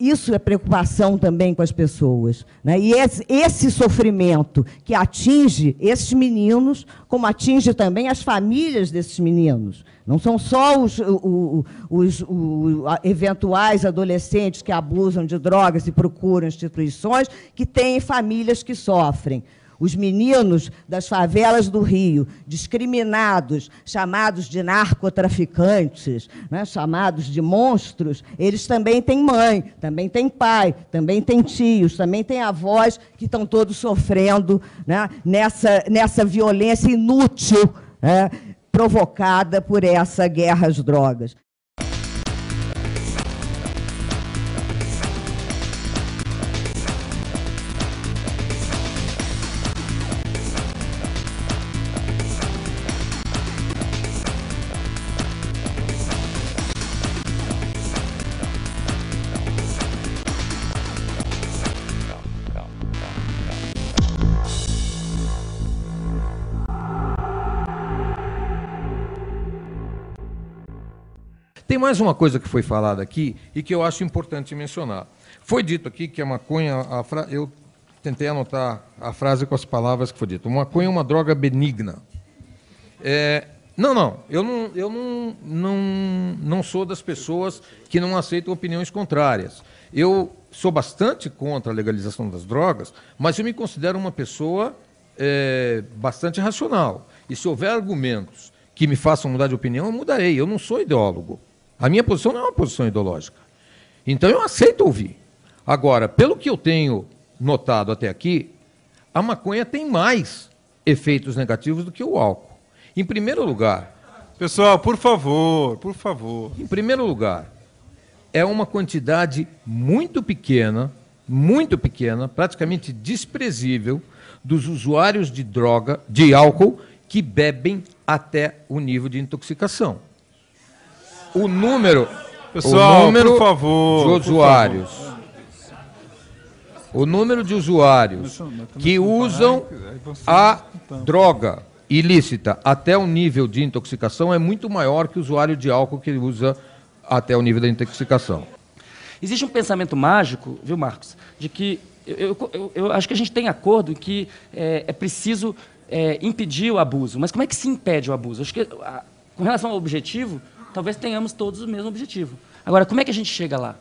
Isso é preocupação também com as pessoas, né? E esse sofrimento que atinge esses meninos, como atinge também as famílias desses meninos. Não são só os eventuais adolescentes que abusam de drogas e procuram instituições, que têm famílias que sofrem. Os meninos das favelas do Rio, discriminados, chamados de narcotraficantes, né, chamados de monstros, eles também têm mãe, também têm pai, também têm tios, também têm avós que estão todos sofrendo, né, nessa violência inútil, né, provocada por essa guerra às drogas. Tem mais uma coisa que foi falada aqui e que eu acho importante mencionar. Foi dito aqui que a maconha, eu tentei anotar a frase com as palavras que foi dito. Maconha é uma droga benigna. Eu não sou das pessoas que não aceitam opiniões contrárias. Eu sou bastante contra a legalização das drogas, mas eu me considero uma pessoa bastante racional. E se houver argumentos que me façam mudar de opinião, eu mudarei. Eu não sou ideólogo. A minha posição não é uma posição ideológica. Então eu aceito ouvir. Agora, pelo que eu tenho notado até aqui, a maconha tem mais efeitos negativos do que o álcool. Em primeiro lugar... Pessoal, por favor, por favor. Em primeiro lugar, é uma quantidade muito pequena, praticamente desprezível, dos usuários de droga, de álcool, que bebem até o nível de intoxicação. O número... Pessoal, por favor, de usuários... O número de usuários que usam a droga ilícita até o nível de intoxicação é muito maior que o usuário de álcool que usa até o nível da intoxicação. Existe um pensamento mágico, viu, Marcos, de que eu acho que a gente tem acordo em que é preciso impedir o abuso. Mas como é que se impede o abuso? Acho que, com relação ao objetivo, talvez tenhamos todos o mesmo objetivo. Agora, como é que a gente chega lá?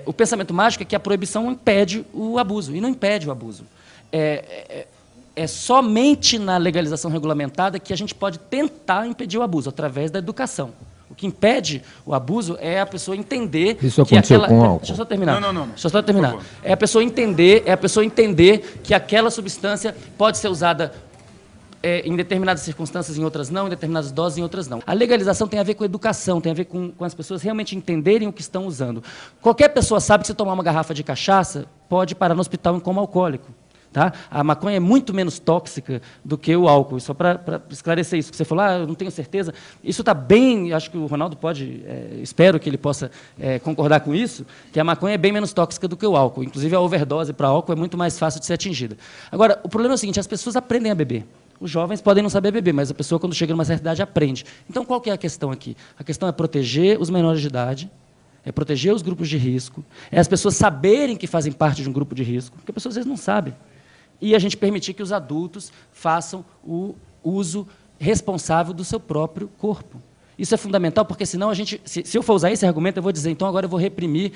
O pensamento mágico é que a proibição impede o abuso, e não impede o abuso. É somente na legalização regulamentada que a gente pode tentar impedir o abuso, através da educação. O que impede o abuso é a pessoa entender... Isso aconteceu com álcool. Deixa eu só terminar. Não. Deixa eu só terminar. É a pessoa entender que aquela substância pode ser usada em determinadas circunstâncias, em outras não, em determinadas doses, em outras não. A legalização tem a ver com educação, tem a ver com as pessoas realmente entenderem o que estão usando. Qualquer pessoa sabe que se tomar uma garrafa de cachaça, pode parar no hospital em coma alcoólico. Tá? A maconha é muito menos tóxica do que o álcool. E só para esclarecer isso que você falou, eu não tenho certeza. Isso está bem, acho que o Ronaldo pode, espero que ele possa concordar com isso, que a maconha é bem menos tóxica do que o álcool. Inclusive, a overdose para álcool é muito mais fácil de ser atingida. Agora, o problema é o seguinte, as pessoas aprendem a beber. Os jovens podem não saber beber, mas a pessoa, quando chega numa certa idade, aprende. Então, qual que é a questão aqui? A questão é proteger os menores de idade, é proteger os grupos de risco, é as pessoas saberem que fazem parte de um grupo de risco, porque as pessoas, às vezes, não sabem. E a gente permitir que os adultos façam o uso responsável do seu próprio corpo. Isso é fundamental, porque senão a gente, se eu for usar esse argumento, eu vou dizer, então agora eu vou reprimir.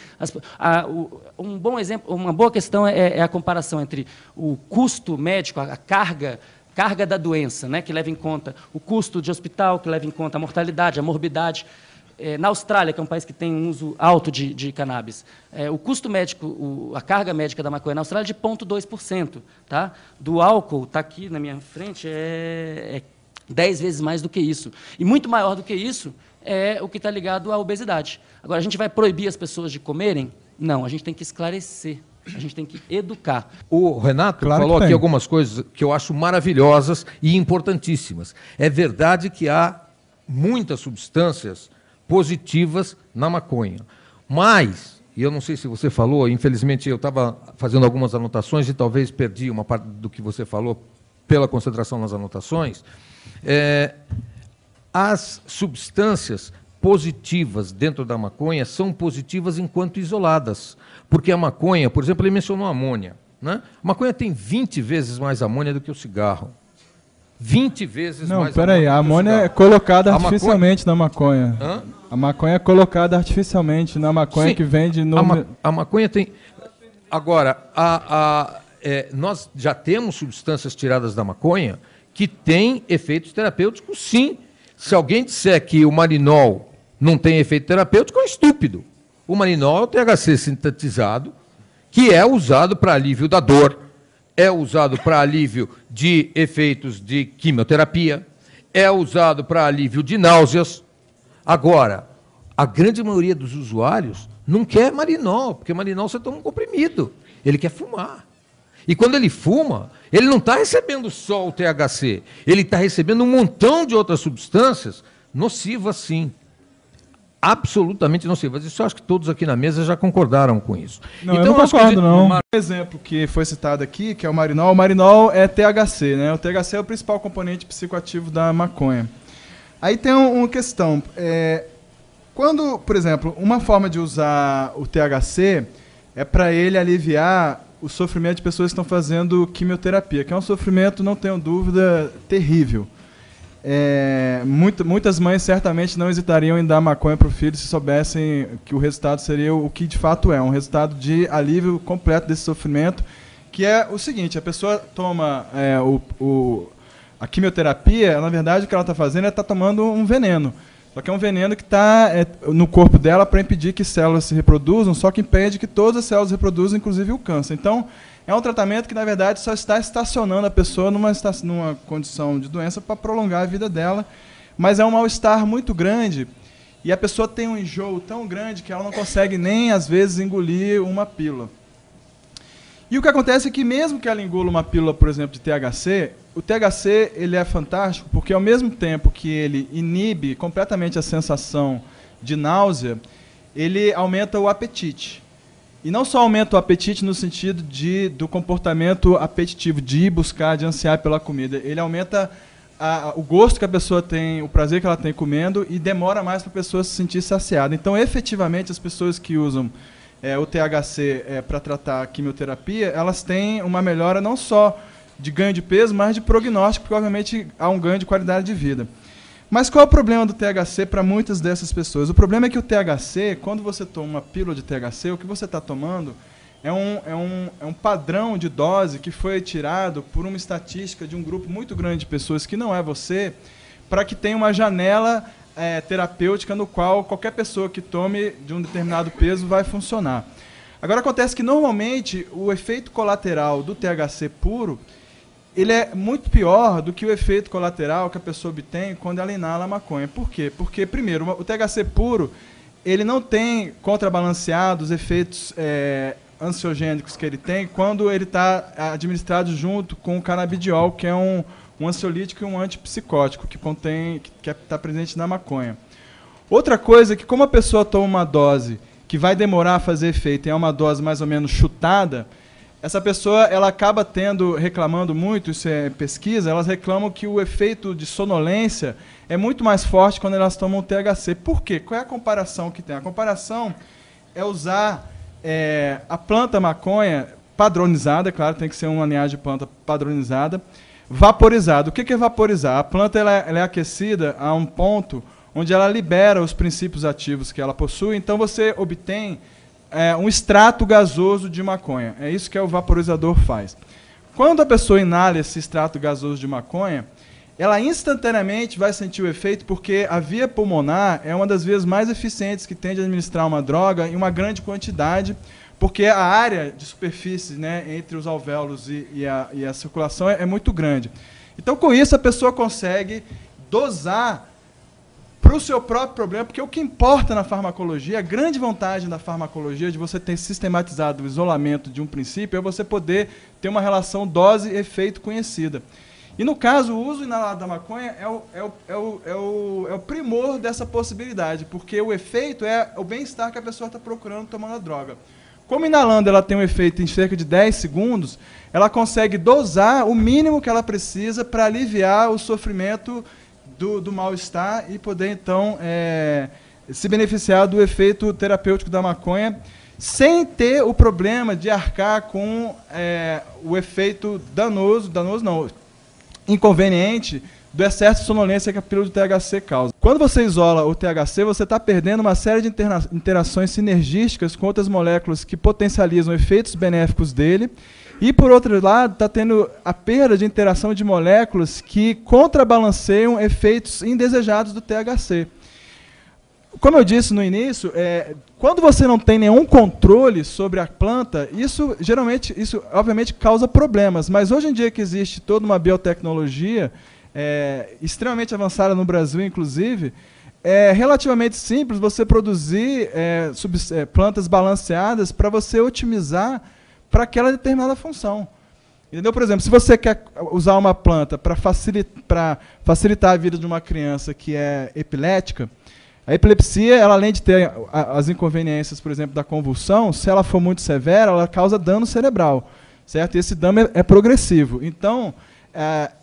Um bom exemplo, uma boa questão é a comparação entre o custo médico, a carga da doença, né, que leva em conta o custo de hospital, que leva em conta a mortalidade, a morbidade. Na Austrália, que é um país que tem um uso alto de cannabis, o custo médico, a carga médica da maconha na Austrália é de 0,2%. Tá? Do álcool, está aqui na minha frente, é 10 vezes mais do que isso. E muito maior do que isso é o que está ligado à obesidade. Agora, a gente vai proibir as pessoas de comerem? Não, a gente tem que esclarecer. A gente tem que educar. O Renato falou aqui algumas coisas que eu acho maravilhosas e importantíssimas. É verdade que há muitas substâncias positivas na maconha. Mas, e eu não sei se você falou, infelizmente eu estava fazendo algumas anotações e talvez perdi uma parte do que você falou pela concentração nas anotações, as substâncias positivas dentro da maconha são positivas enquanto isoladas. Porque a maconha, por exemplo, ele mencionou a amônia. Né? A maconha tem 20 vezes mais amônia do que o cigarro. 20 vezes mais amônia. Não, peraí, a amônia é colocada artificialmente na maconha. Hã? A maconha é colocada artificialmente na maconha. Sim, que vende no... A maconha tem... Agora, nós já temos substâncias tiradas da maconha que têm efeitos terapêuticos, sim. Se alguém disser que o marinol não tem efeito terapêutico, é estúpido. O marinol é o THC sintetizado, que é usado para alívio da dor, é usado para alívio de efeitos de quimioterapia, é usado para alívio de náuseas. Agora, a grande maioria dos usuários não quer marinol, porque marinol você toma um comprimido, ele quer fumar. E quando ele fuma, ele não está recebendo só o THC, ele está recebendo um montão de outras substâncias nocivas, sim. Absolutamente nocivas. Isso eu acho que todos aqui na mesa já concordaram com isso. Não, então, eu não concordo, não. Um exemplo que foi citado aqui, que é o marinol é THC, né? O THC é o principal componente psicoativo da maconha. Aí tem uma questão. Quando, por exemplo, uma forma de usar o THC é para ele aliviar o sofrimento de pessoas que estão fazendo quimioterapia, que é um sofrimento, não tenho dúvida, terrível. Muitas mães certamente não hesitariam em dar maconha para o filho se soubessem que o resultado seria o que de fato é, um resultado de alívio completo desse sofrimento, que é o seguinte: a pessoa toma a quimioterapia, na verdade o que ela está fazendo é estar tomando um veneno. Só que é um veneno que está no corpo dela para impedir que células se reproduzam, só que impede que todas as células reproduzam, inclusive o câncer. Então, é um tratamento que, na verdade, só está estacionando a pessoa numa condição de doença para prolongar a vida dela, mas é um mal-estar muito grande e a pessoa tem um enjoo tão grande que ela não consegue nem, às vezes, engolir uma pílula. E o que acontece é que, mesmo que ela engula uma pílula, por exemplo, de THC, o THC ele é fantástico porque, ao mesmo tempo que ele inibe completamente a sensação de náusea, ele aumenta o apetite. E não só aumenta o apetite no sentido do comportamento apetitivo, de ir buscar, de ansiar pela comida. Ele aumenta o gosto que a pessoa tem, o prazer que ela tem comendo e demora mais para a pessoa se sentir saciada. Então, efetivamente, as pessoas que usam o THC para tratar a quimioterapia, elas têm uma melhora não só de ganho de peso, mas de prognóstico, porque, obviamente, há um ganho de qualidade de vida. Mas qual é o problema do THC para muitas dessas pessoas? O problema é que o THC, quando você toma uma pílula de THC, o que você está tomando é um padrão de dose que foi tirado por uma estatística de um grupo muito grande de pessoas, que não é você, para que tenha uma janela terapêutica no qual qualquer pessoa que tome de um determinado peso vai funcionar. Agora, acontece que, normalmente, o efeito colateral do THC puro ele é muito pior do que o efeito colateral que a pessoa obtém quando ela inala a maconha. Por quê? Porque, primeiro, o THC puro ele não tem contrabalanceados efeitos ansiogênicos que ele tem quando ele está administrado junto com o canabidiol, que é um ansiolítico e um antipsicótico que está presente na maconha. Outra coisa é que, como a pessoa toma uma dose que vai demorar a fazer efeito e é uma dose mais ou menos chutada, essa pessoa ela acaba reclamando muito, isso é pesquisa, elas reclamam que o efeito de sonolência é muito mais forte quando elas tomam o THC. Por quê? Qual é a comparação que tem? A comparação é usar a planta maconha padronizada, claro, tem que ser uma linhagem de planta padronizada, vaporizada. O que é vaporizar? A planta ela é aquecida a um ponto onde ela libera os princípios ativos que ela possui, então você obtém um extrato gasoso de maconha. É isso que o vaporizador faz. Quando a pessoa inala esse extrato gasoso de maconha, ela instantaneamente vai sentir o efeito, porque a via pulmonar é uma das vias mais eficientes que tem de administrar uma droga em uma grande quantidade, porque a área de superfície, né, entre os alvéolos e a circulação é muito grande. Então, com isso, a pessoa consegue dosar para o seu próprio problema, porque o que importa na farmacologia, a grande vantagem da farmacologia, de você ter sistematizado o isolamento de um princípio, é você poder ter uma relação dose-efeito conhecida. E, no caso, o uso inalado da maconha é o primor dessa possibilidade, porque o efeito é o bem-estar que a pessoa está procurando tomando a droga. Como inalando ela tem um efeito em cerca de 10 segundos, ela consegue dosar o mínimo que ela precisa para aliviar o sofrimento do mal-estar e poder, então, se beneficiar do efeito terapêutico da maconha sem ter o problema de arcar com o efeito danoso não, inconveniente do excesso de sonolência que a pílula de THC causa. Quando você isola o THC, você está perdendo uma série de interações sinergísticas com outras moléculas que potencializam efeitos benéficos dele. E, por outro lado, está tendo a perda de interação de moléculas que contrabalanceiam efeitos indesejados do THC. Como eu disse no início, quando você não tem nenhum controle sobre a planta, isso obviamente causa problemas. Mas hoje em dia que existe toda uma biotecnologia extremamente avançada no Brasil, inclusive, é relativamente simples você produzir plantas balanceadas para você otimizar para aquela determinada função. Entendeu? Por exemplo, se você quer usar uma planta para facilitar a vida de uma criança que é epilética, a epilepsia, ela, além de ter as inconveniências, por exemplo, da convulsão, se ela for muito severa, ela causa dano cerebral, certo? E esse dano é progressivo. Então,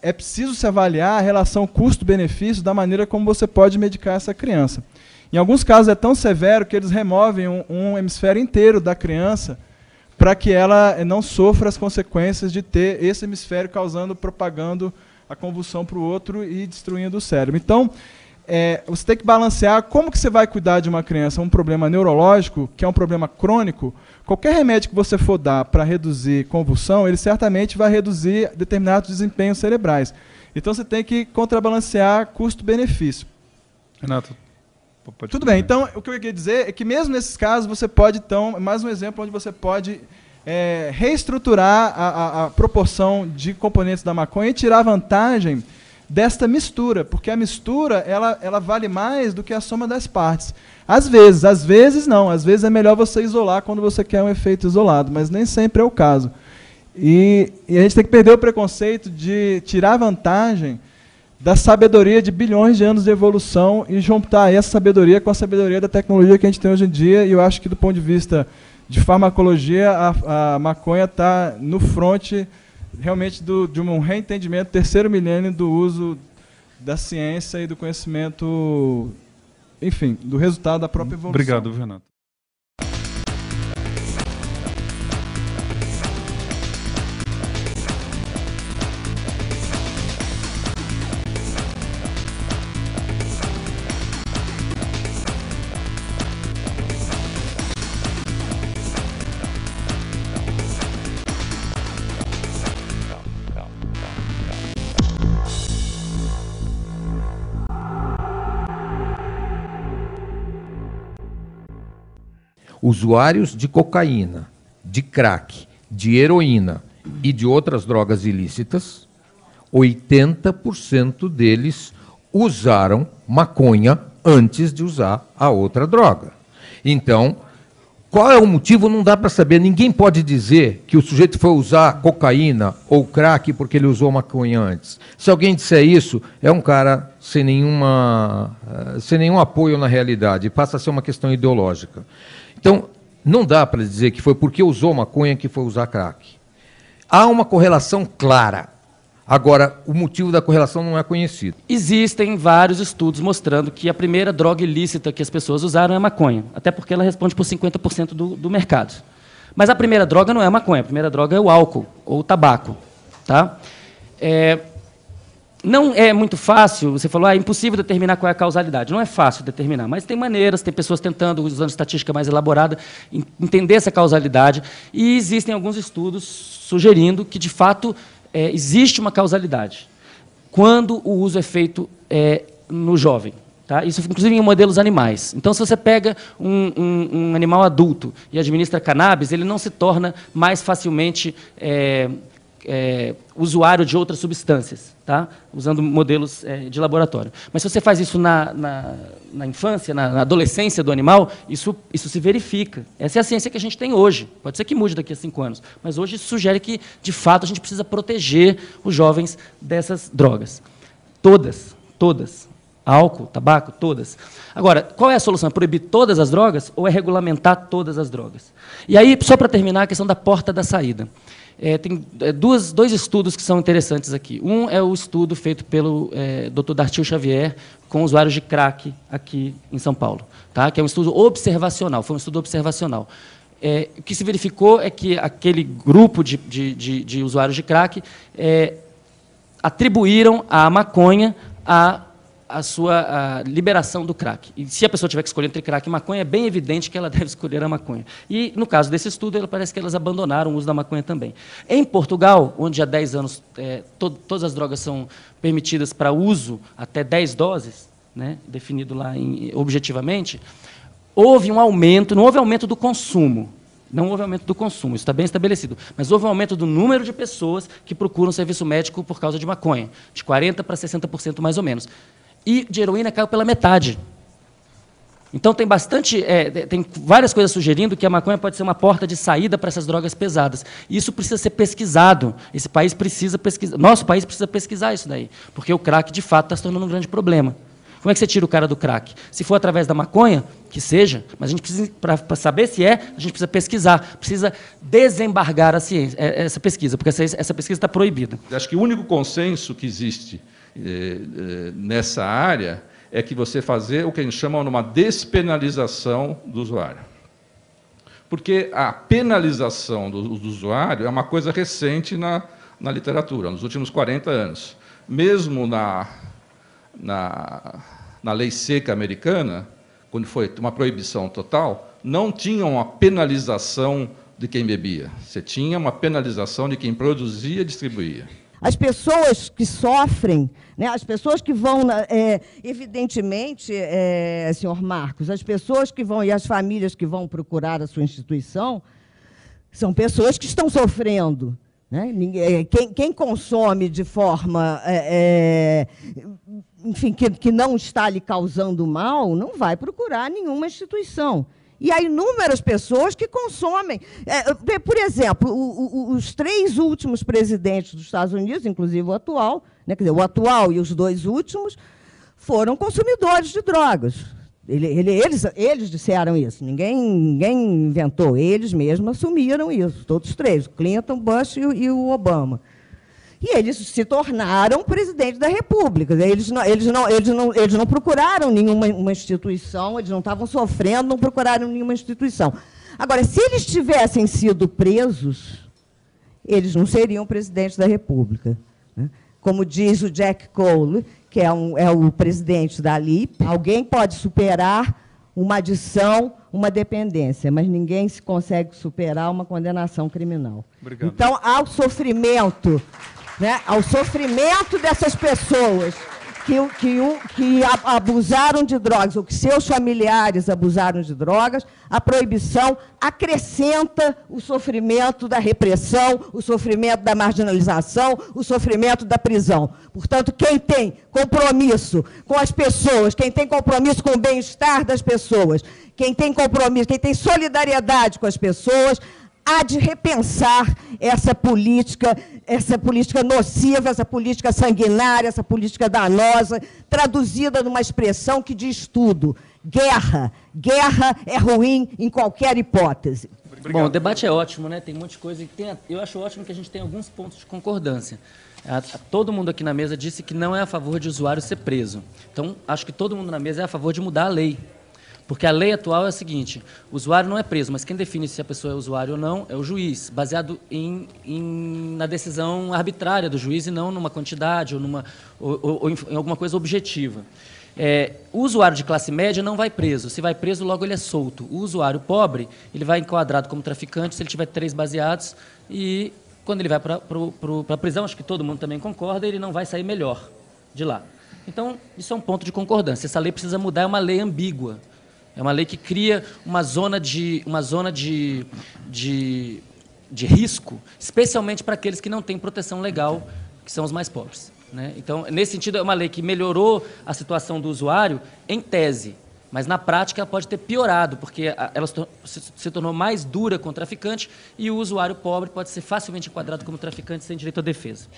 é preciso se avaliar a relação custo-benefício da maneira como você pode medicar essa criança. Em alguns casos é tão severo que eles removem um hemisfério inteiro da criança para que ela não sofra as consequências de ter esse hemisfério propagando a convulsão para o outro e destruindo o cérebro. Então, você tem que balancear como que você vai cuidar de uma criança, um problema neurológico, que é um problema crônico. Qualquer remédio que você for dar para reduzir convulsão, ele certamente vai reduzir determinados desempenhos cerebrais. Então, você tem que contrabalancear custo-benefício. Renato, tudo bem. Então, o que eu queria dizer é que mesmo nesses casos, você pode, então, mais um exemplo onde você pode reestruturar a proporção de componentes da maconha e tirar vantagem desta mistura, porque a mistura ela vale mais do que a soma das partes. Às vezes não, às vezes é melhor você isolar quando você quer um efeito isolado, mas nem sempre é o caso. E a gente tem que perder o preconceito de tirar vantagem da sabedoria de bilhões de anos de evolução e juntar essa sabedoria com a sabedoria da tecnologia que a gente tem hoje em dia, e eu acho que do ponto de vista de farmacologia, a maconha está no fronte realmente de um reentendimento, terceiro milênio do uso da ciência e do conhecimento, enfim, do resultado da própria evolução. Obrigado, Renato. Usuários de cocaína, de crack, de heroína e de outras drogas ilícitas, 80% deles usaram maconha antes de usar a outra droga. Então, qual é o motivo? Não dá para saber. Ninguém pode dizer que o sujeito foi usar cocaína ou crack porque ele usou maconha antes. Se alguém disser isso, é um cara sem nenhum apoio na realidade, passa a ser uma questão ideológica. Então, não dá para dizer que foi porque usou maconha que foi usar crack. Há uma correlação clara. Agora, o motivo da correlação não é conhecido. Existem vários estudos mostrando que a primeira droga ilícita que as pessoas usaram é a maconha, até porque ela responde por 50% do mercado. Mas a primeira droga não é a maconha, a primeira droga é o álcool ou o tabaco. Tá? Não é muito fácil, você falou, é impossível determinar qual é a causalidade. Não é fácil determinar, mas tem maneiras, tem pessoas tentando, usando estatística mais elaborada, entender essa causalidade, e existem alguns estudos sugerindo que, de fato, existe uma causalidade quando o uso é feito no jovem. Tá? Isso, inclusive, em modelos animais. Então, se você pega um animal adulto e administra cannabis, ele não se torna mais facilmente usuário de outras substâncias, tá? Usando modelos de laboratório. Mas se você faz isso na infância, na adolescência do animal, isso se verifica. Essa é a ciência que a gente tem hoje. Pode ser que mude daqui a 5 anos, mas hoje isso sugere que, de fato, a gente precisa proteger os jovens dessas drogas. Todas. Álcool, tabaco, todas. Agora, qual é a solução? É proibir todas as drogas ou é regulamentar todas as drogas? E aí, só para terminar, a questão da porta da saída. Tem dois estudos que são interessantes aqui. Um é o estudo feito pelo Dr. Dartil Xavier com usuários de crack aqui em São Paulo, tá? Que é um estudo observacional, foi um estudo observacional. O que se verificou é que aquele grupo de usuários de crack atribuíram à maconha a sua liberação do crack. E se a pessoa tiver que escolher entre crack e maconha, é bem evidente que ela deve escolher a maconha. E, no caso desse estudo, parece que elas abandonaram o uso da maconha também. Em Portugal, onde há 10 anos todas as drogas são permitidas para uso até 10 doses, né, definido lá objetivamente, houve um aumento, não houve aumento do consumo, não houve aumento do consumo, isso está bem estabelecido, mas houve um aumento do número de pessoas que procuram serviço médico por causa de maconha, de 40% para 60% mais ou menos. E de heroína caiu pela metade. Então, tem várias coisas sugerindo que a maconha pode ser uma porta de saída para essas drogas pesadas. E isso precisa ser pesquisado. Esse país precisa pesquisar. Nosso país precisa pesquisar isso daí, porque o crack, de fato, está se tornando um grande problema. Como é que você tira o cara do crack? Se for através da maconha, que seja, mas a gente precisa, para saber se a gente precisa pesquisar, precisa desembargar a ciência, essa pesquisa, porque essa pesquisa está proibida. Acho que o único consenso que existe nessa área é que você fazer o que a gente chama de uma despenalização do usuário. Porque a penalização do usuário é uma coisa recente na literatura, nos últimos 40 anos. Mesmo na lei seca americana, quando foi uma proibição total, não tinha uma penalização de quem bebia. Você tinha uma penalização de quem produzia e distribuía. As pessoas que sofrem, né, as pessoas que vão, evidentemente, senhor Marcos, as pessoas que vão e as famílias que vão procurar a sua instituição são pessoas que estão sofrendo. Né? Quem consome de forma, enfim, que não está lhe causando mal, não vai procurar nenhuma instituição. E há inúmeras pessoas que consomem. Por exemplo, os 3 últimos presidentes dos Estados Unidos, inclusive o atual, né, quer dizer, o atual e os 2 últimos, foram consumidores de drogas. Eles disseram isso, ninguém inventou, eles mesmos assumiram isso, todos os 3, o Clinton, Bush e o Obama. E eles se tornaram presidente da República. Eles não procuraram nenhuma instituição, eles não estavam sofrendo, não procuraram nenhuma instituição. Agora, se eles tivessem sido presos, eles não seriam presidentes da República. Né? Como diz o Jack Cole, que é o presidente da LIP, alguém pode superar uma adição, uma dependência, mas ninguém se consegue superar uma condenação criminal. Obrigado. Então, ao sofrimento, né, ao sofrimento dessas pessoas que abusaram de drogas, ou que seus familiares abusaram de drogas, a proibição acrescenta o sofrimento da repressão, o sofrimento da marginalização, o sofrimento da prisão. Portanto, quem tem compromisso com as pessoas, quem tem compromisso com o bem-estar das pessoas, quem tem compromisso, quem tem solidariedade com as pessoas, há de repensar essa política nociva, essa política sanguinária, essa política danosa, traduzida numa expressão que diz tudo. Guerra. Guerra é ruim em qualquer hipótese. Obrigado. Bom, o debate é ótimo, né? Tem um monte de coisa. Eu acho ótimo que a gente tem alguns pontos de concordância. Todo mundo aqui na mesa disse que não é a favor de usuário ser preso. Então, acho que todo mundo na mesa é a favor de mudar a lei. Porque a lei atual é a seguinte: o usuário não é preso, mas quem define se a pessoa é usuário ou não é o juiz, baseado na decisão arbitrária do juiz e não numa quantidade ou em alguma coisa objetiva. O usuário de classe média não vai preso. Se vai preso, logo ele é solto. O usuário pobre, ele vai enquadrado como traficante se ele tiver 3 baseados e, quando ele vai para a prisão, acho que todo mundo também concorda, ele não vai sair melhor de lá. Então, isso é um ponto de concordância. Essa lei precisa mudar, é uma lei ambígua. É uma lei que cria uma zona de risco, especialmente para aqueles que não têm proteção legal, que são os mais pobres. Né? Então, nesse sentido, é uma lei que melhorou a situação do usuário em tese, mas na prática ela pode ter piorado, porque ela se tornou mais dura com o traficante e o usuário pobre pode ser facilmente enquadrado como traficante sem direito à defesa.